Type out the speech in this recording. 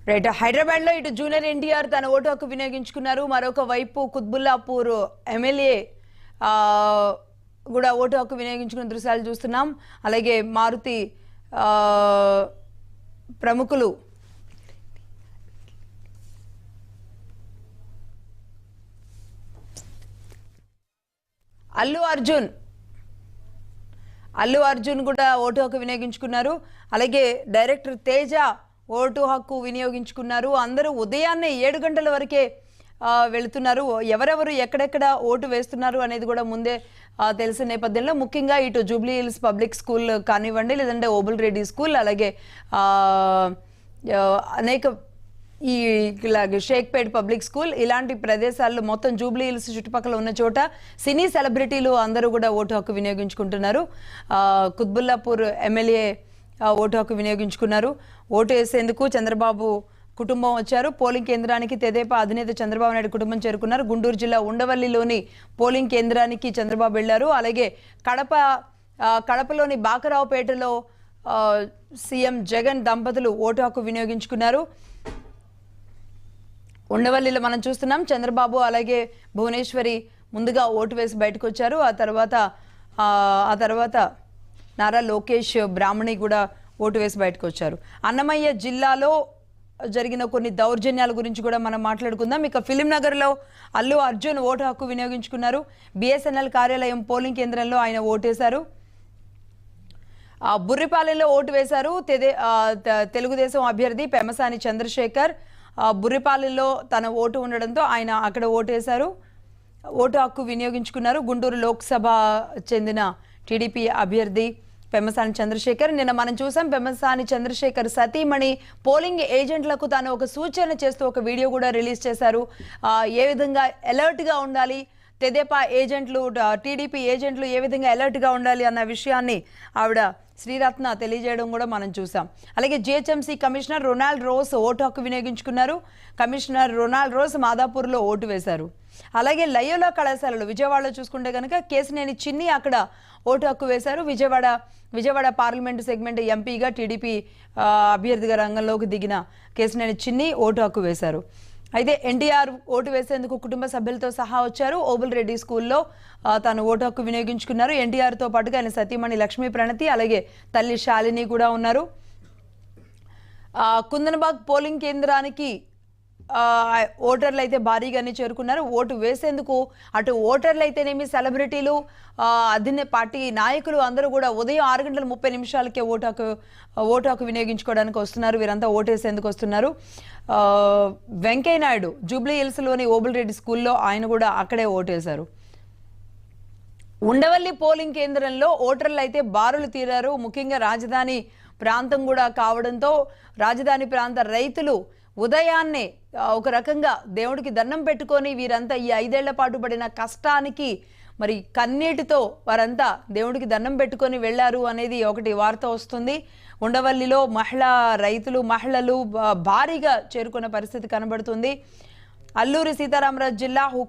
Right. Hyderabad లో ఇటు junior NTR తన ఓటు హక్కు వినియోగించుకున్నారు. మరొక వైపు కుత్బుల్లాపూర్ ఎమ్మెల్యే కూడా ఓటు హక్కు వినియోగించుకున్న దృశ్యాలు చూస్తున్నాం. అలాగే మారుతి ప్రముఖులు అల్లు అర్జున్ కూడా ఓటు హక్కు వినియోగించుకున్నారు. అలాగే డైరెక్టర్ తేజ ఓటు హక్కు వినియోగించుకున్నారు. అందరూ ఉదయాన్నే 7 గంటల వరకే వెళుతున్నారు. ఎవరెవరు ఎక్కడెక్కడ ఓటు వేస్తున్నారు అనేది కూడా ముందే తెలిసిన నేపథ్యంలో ముఖ్యంగా ఇటు జూబ్లీ హిల్స్ పబ్లిక్ స్కూల్ కానివ్వండి, లేదంటే ఓబుల్ రెడ్డి స్కూల్, అలాగే అనేక ఈ షేక్పేట్ పబ్లిక్ స్కూల్ ఇలాంటి ప్రదేశాల్లో మొత్తం జూబ్లీ హిల్స్ చుట్టుపక్కల ఉన్న చోట సినీ సెలబ్రిటీలు అందరూ కూడా ఓటు హక్కు వినియోగించుకుంటున్నారు. కుత్బుల్లాపూర్ ఎమ్మెల్యే ఓటు హక్కు వినియోగించుకున్నారు. ఓటు వేసేందుకు చంద్రబాబు కుటుంబం వచ్చారు. పోలింగ్ కేంద్రానికి తెదేపా అధినేత చంద్రబాబు నాయుడు కుటుంబం చేరుకున్నారు. గుంటూరు జిల్లా ఉండవల్లిలోని పోలింగ్ కేంద్రానికి చంద్రబాబు వెళ్లారు. అలాగే కడపలోని బాకరావుపేటలో సీఎం జగన్ దంపతులు ఓటు హక్కు వినియోగించుకున్నారు. ఉండవల్లిలో మనం చూస్తున్నాం చంద్రబాబు అలాగే భువనేశ్వరి ముందుగా ఓటు వేసి బయటకు వచ్చారు. ఆ తర్వాత నారా లోకేష్ బ్రాహ్మణి కూడా ఓటు వేసి బయటకు వచ్చారు. అన్నమయ్య జిల్లాలో జరిగిన కొన్ని దౌర్జన్యాల గురించి కూడా మనం మాట్లాడుకుందాం. ఇక ఫిలిం నగర్లో అల్లు అర్జున్ ఓటు హక్కు వినియోగించుకున్నారు. బిఎస్ఎన్ఎల్ కార్యాలయం పోలింగ్ కేంద్రంలో ఆయన ఓటేశారు. బుర్రిపాలెంలో ఓటు వేశారు తెలుగుదేశం అభ్యర్థి పెమ్మసాని చంద్రశేఖర్. బుర్రిపాలెంలో తన ఓటు ఉండడంతో ఆయన అక్కడ ఓటేశారు, ఓటు హక్కు వినియోగించుకున్నారు. గుంటూరు లోక్సభ చెందిన టీడీపీ అభ్యర్థి పెమ్మసాని చంద్రశేఖర్. నిన్న మనం చూసాం పెమ్మసాని చంద్రశేఖర్ సతీమణి పోలింగ్ ఏజెంట్లకు తాను ఒక సూచన చేస్తూ ఒక వీడియో కూడా రిలీజ్ చేశారు. ఏ విధంగా అలర్ట్గా ఉండాలి, తెదేపా ఏజెంట్లు టీడీపీ ఏజెంట్లు ఏ విధంగా అలర్ట్గా ఉండాలి అన్న విషయాన్ని ఆవిడ శ్రీరత్న తెలియజేయడం కూడా మనం చూసాం. అలాగే GHMC commissioner Ronald Rose vote హక్కు వినియోగించుకున్నారు. కమిషనర్ రొనాల్డ్ రోస్ మాదాపూర్లో ఓటు వేశారు. అలాగే లయోలా కళాశాలలో విజయవాడలో చూసుకుంటే కనుక కేసినేని చిన్ని అక్కడ ఓటు హక్కు వేశారు. విజయవాడ పార్లమెంటు సెగ్మెంట్ ఎంపీగా టీడీపీ అభ్యర్థిగా రంగంలోకి దిగిన కేసినేని చిన్ని ఓటు హక్కు వేశారు. అయితే ఎన్టీఆర్ ఓటు వేసేందుకు కుటుంబ సభ్యులతో సహా వచ్చారు. ఓబుల్ రెడ్డి స్కూల్లో తాను ఓటు హక్కు వినియోగించుకున్నారు. ఎన్టీఆర్తో పాటుగా ఆయన సతీమణి లక్ష్మీ ప్రణతి అలాగే తల్లి శాలిని కూడా ఉన్నారు. కుందనబాగ్ పోలింగ్ కేంద్రానికి ఓటర్లు అయితే భారీగానే చేరుకున్నారు. ఓటు వేసేందుకు అటు ఓటర్లు అయితేనేమి సెలబ్రిటీలు పార్టీ నాయకులు అందరూ కూడా ఉదయం 6:30 ఓటు హక్కు వినియోగించుకోవడానికి వస్తున్నారు. వీరంతా ఓటేసేందుకు వస్తున్నారు. వెంకయ్య నాయుడు జూబ్లీ హిల్స్లోని ఓబుల్ రెడ్డి స్కూల్లో ఆయన కూడా అక్కడే ఓటేశారు. ఉండవల్లి పోలింగ్ కేంద్రంలో ఓటర్లు అయితే బారులు తీరారు. ముఖ్యంగా రాజధాని ప్రాంతం కూడా కావడంతో రాజధాని ప్రాంత రైతులు ఉదయాన్నే ఒక రకంగా దేవుడికి దండం పెట్టుకొని వీరంతా ఈ 5 ఏళ్ల పాటు పడిన కష్టానికి మరి కన్నీటితో వారంతా దేవుడికి దండం పెట్టుకొని వెళ్లారు అనేది ఒకటి వార్త వస్తుంది. ఉండవల్లిలో మహిళలు భారీగా చేరుకున్న పరిస్థితి కనబడుతుంది. అల్లూరి సీతారామరాజు జిల్లా